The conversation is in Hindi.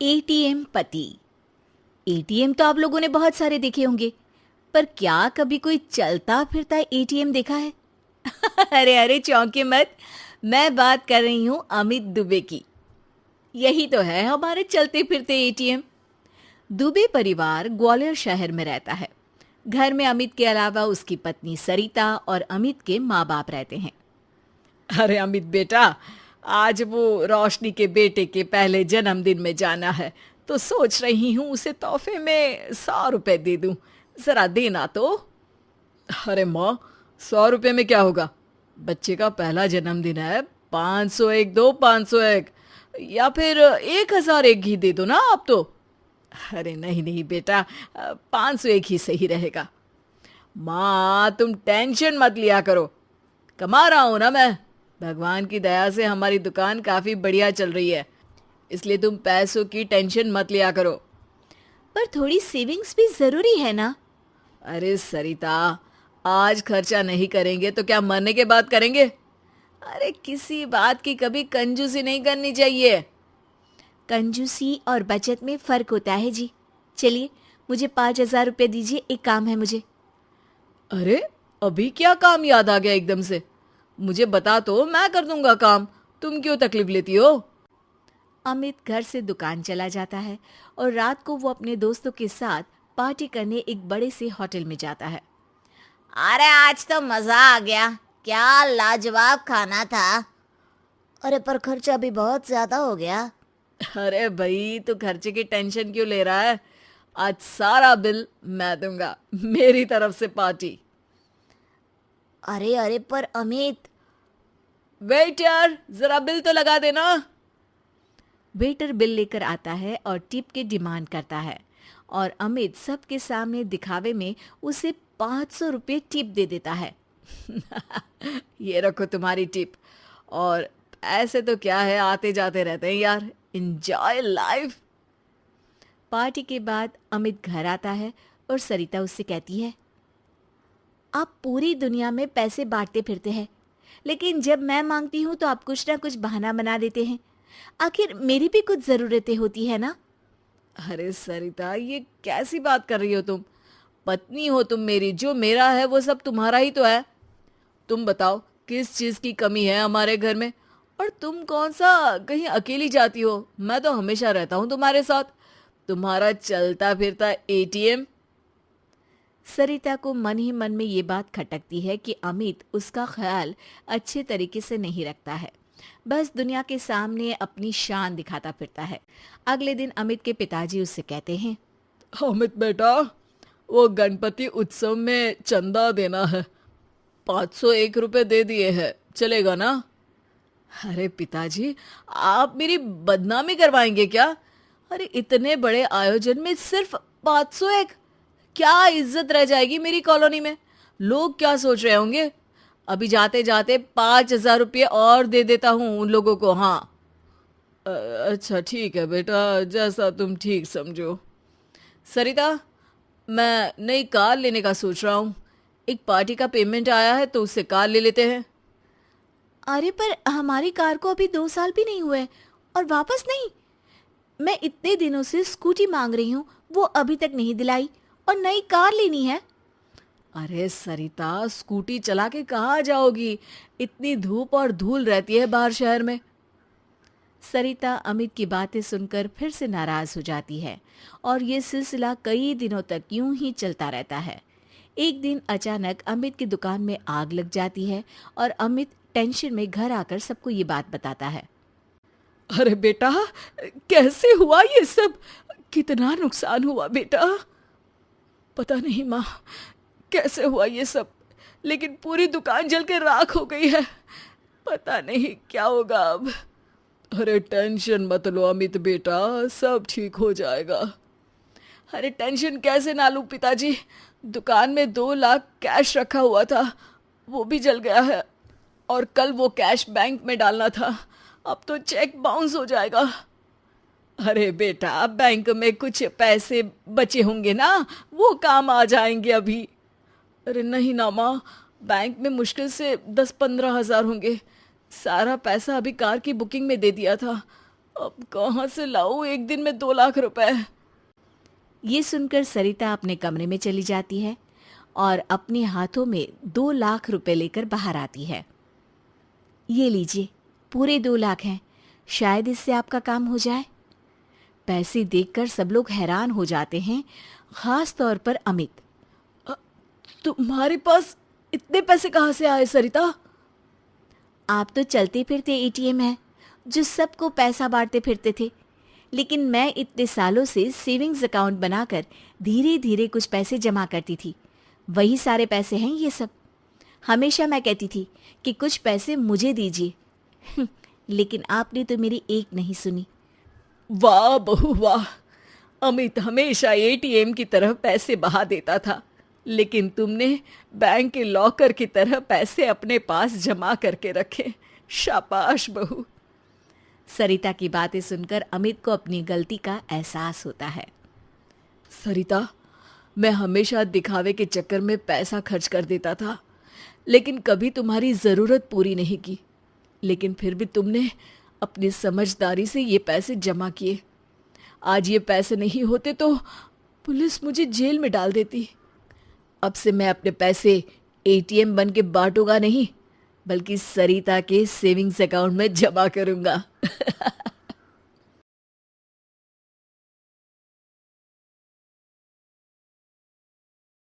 एटीएम पति। एटीएम तो आप लोगों ने बहुत सारे देखे होंगे, पर क्या कभी कोई चलता फिरता एटीएम देखा है? अरे अरे चौंके मत, मैं बात कर रही हूँ अमित दुबे की। यही तो है हमारे चलते फिरते एटीएम। दुबे परिवार ग्वालियर शहर में रहता है। घर में अमित के अलावा उसकी पत्नी सरिता और अमित के माँ बाप रहते हैं। अरे अमित बेटा, आज वो रोशनी के बेटे के पहले जन्मदिन में जाना है, तो सोच रही हूँ उसे तोहफे में 100 रुपए दे दूँ। जरा देना तो। अरे माँ, 100 रुपए में क्या होगा? बच्चे का पहला जन्मदिन है। 501 दो, 501, या फिर 1001 ही दे दो ना आप तो। अरे नहीं नहीं बेटा, 501 ही सही रहेगा। माँ तुम टेंशन मत लिया करो, कमा रहा हूं ना मैं। भगवान की दया से हमारी दुकान काफी बढ़िया चल रही है, इसलिए तुम पैसों की टेंशन मत लिया करो। पर थोड़ी सेविंग्स भी जरूरी है ना? अरे सरिता, आज खर्चा नहीं करेंगे तो क्या मरने के बाद करेंगे? अरे किसी बात की कभी कंजूसी नहीं करनी चाहिए। कंजूसी और बचत में फर्क होता है जी। चलिए, मुझे 5,000 रुपये दीजिए, एक काम है मुझे। अरे अभी क्या काम याद आ गया एकदम से? मुझे बता तो, मैं कर दूंगा काम। तुम क्यों तकलीफ लेती हो? अमित घर से दुकान चला जाता है और रात को वो अपने दोस्तों के साथ पार्टी करने एक बड़े से होटल में जाता है। अरे आज तो मजा आ गया, क्या लाजवाब खाना था। अरे पर खर्चा भी बहुत ज्यादा हो गया। अरे भाई, तू खर्चे की टेंशन क्यों ले रहा है? आज सारा बिल मैं दूंगा, मेरी तरफ से पार्टी। अरे अरे पर अमित। वेटर, जरा बिल तो लगा देना। वेटर बिल लेकर आता है और टिप की डिमांड करता है और अमित सबके सामने दिखावे में उसे 500 रुपये टिप दे देता है। ये रखो तुम्हारी टिप। और ऐसे तो क्या है, आते जाते रहते हैं यार। Enjoy life. पार्टी के बाद अमित घर आता है और सरिता उससे कहती है, आप पूरी दुनिया में पैसे बांटते फिरते हैं, लेकिन जब मैं मांगती हूँ तो आप कुछ ना कुछ बहाना बना देते हैं। आखिर मेरी भी कुछ ज़रूरतें होती है ना? अरे सरिता, ये कैसी बात कर रही हो तुम? पत्नी हो तुम मेरी, जो मेरा है वो सब तुम्हारा ही तो है। तुम बताओ, किस चीज की कमी है हमारे घर में? और तुम कौन सा कहीं अकेली जाती हो? मैं तो हमेशा रहता हूँ तुम्हारे साथ। तुम्हारा चलता फिरता एटीएम। सरिता को मन ही मन में ये बात खटकती है कि अमित उसका ख्याल अच्छे तरीके से नहीं रखता है, बस दुनिया के सामने अपनी शान दिखाता फिरता है। अगले दिन अमित के पिताजी उससे कहते हैं, अमित बेटा, वो गणपति उत्सव में चंदा देना है। 501 रुपए दे दिए हैं, चलेगा ना? अरे पिताजी, आप मेरी बदनामी करवाएंगे क्या? अरे इतने बड़े आयोजन में सिर्फ 501? क्या इज्जत रह जाएगी मेरी कॉलोनी में? लोग क्या सोच रहे होंगे? अभी जाते जाते 5,000 रुपये और दे देता हूँ उन लोगों को। हाँ अच्छा ठीक है बेटा, जैसा तुम ठीक समझो। सरिता, मैं नई कार लेने का सोच रहा हूँ। एक पार्टी का पेमेंट आया है तो उससे कार ले लेते हैं। अरे पर हमारी कार को अभी 2 साल भी नहीं हुए और वापस नहीं। मैं इतने दिनों से स्कूटी मांग रही हूँ, वो अभी तक नहीं दिलाई, और नई कार लेनी है। अरे सरिता, स्कूटी चला के कहाँ जाओगी? इतनी धूप और धूल रहती है बाहर शहर में। सरिता अमित की बातें सुनकर फिर से नाराज हो जाती है और ये सिलसिला कई दिनों तक यूं ही चलता रहता है। एक दिन अचानक अमित की दुकान में आग लग जाती है और अमित टेंशन में घर आकर सबको ये बात बताता है। अरे बेटा, कैसे हुआ ये सब? कितना नुकसान हुआ बेटा? पता नहीं माँ, कैसे हुआ ये सब, लेकिन पूरी दुकान जल के राख हो गई है। पता नहीं क्या होगा अब। अरे टेंशन मत लो अमित बेटा, सब ठीक हो जाएगा। अरे टेंशन कैसे ना लूं पिताजी? दुकान में 2 लाख कैश रखा हुआ था, वो भी जल गया है। और कल वो कैश बैंक में डालना था, अब तो चेक बाउंस हो जाएगा। अरे बेटा, बैंक में कुछ पैसे बचे होंगे ना, वो काम आ जाएंगे अभी। अरे नहीं ना माँ, बैंक में मुश्किल से 10-15 हज़ार होंगे। सारा पैसा अभी कार की बुकिंग में दे दिया था, अब कहाँ से लाऊं एक दिन में 2 लाख रुपए? ये सुनकर सरिता अपने कमरे में चली जाती है और अपने हाथों में 2 लाख रुपए लेकर बाहर आती है। ये लीजिए, पूरे 2 लाख हैं, शायद इससे आपका काम हो जाए। पैसे देखकर सब लोग हैरान हो जाते हैं, खास तौर पर अमित। तुम्हारे पास इतने पैसे कहाँ से आए सरिता? आप तो चलते फिरते एटीएम हैं जो सबको पैसा बांटते फिरते थे, लेकिन मैं इतने सालों से सेविंग्स अकाउंट बनाकर धीरे धीरे कुछ पैसे जमा करती थी। वही सारे पैसे हैं ये सब। हमेशा मैं कहती थी कि कुछ पैसे मुझे दीजिए, लेकिन आपने तो मेरी एक नहीं सुनी। वाह बहू वाह, अमित हमेशा एटीएम की तरह पैसे बहा देता था, लेकिन तुमने बैंक के लॉकर की तरह पैसे अपने पास जमा करके रखे। शाबाश बहू। सरिता की बातें सुनकर अमित को अपनी गलती का एहसास होता है। सरिता, मैं हमेशा दिखावे के चक्कर में पैसा खर्च कर देता था, लेकिन कभी तुम्हारी ज़रूरत पूरी नहीं की। लेकिन फिर भी तुमने अपनी समझदारी से ये पैसे जमा किए। आज ये पैसे नहीं होते तो पुलिस मुझे जेल में डाल देती। अब से मैं अपने पैसे एटीएम बन के बांटूंगा नहीं, बल्कि सरिता के सेविंग्स अकाउंट में जमा करूंगा।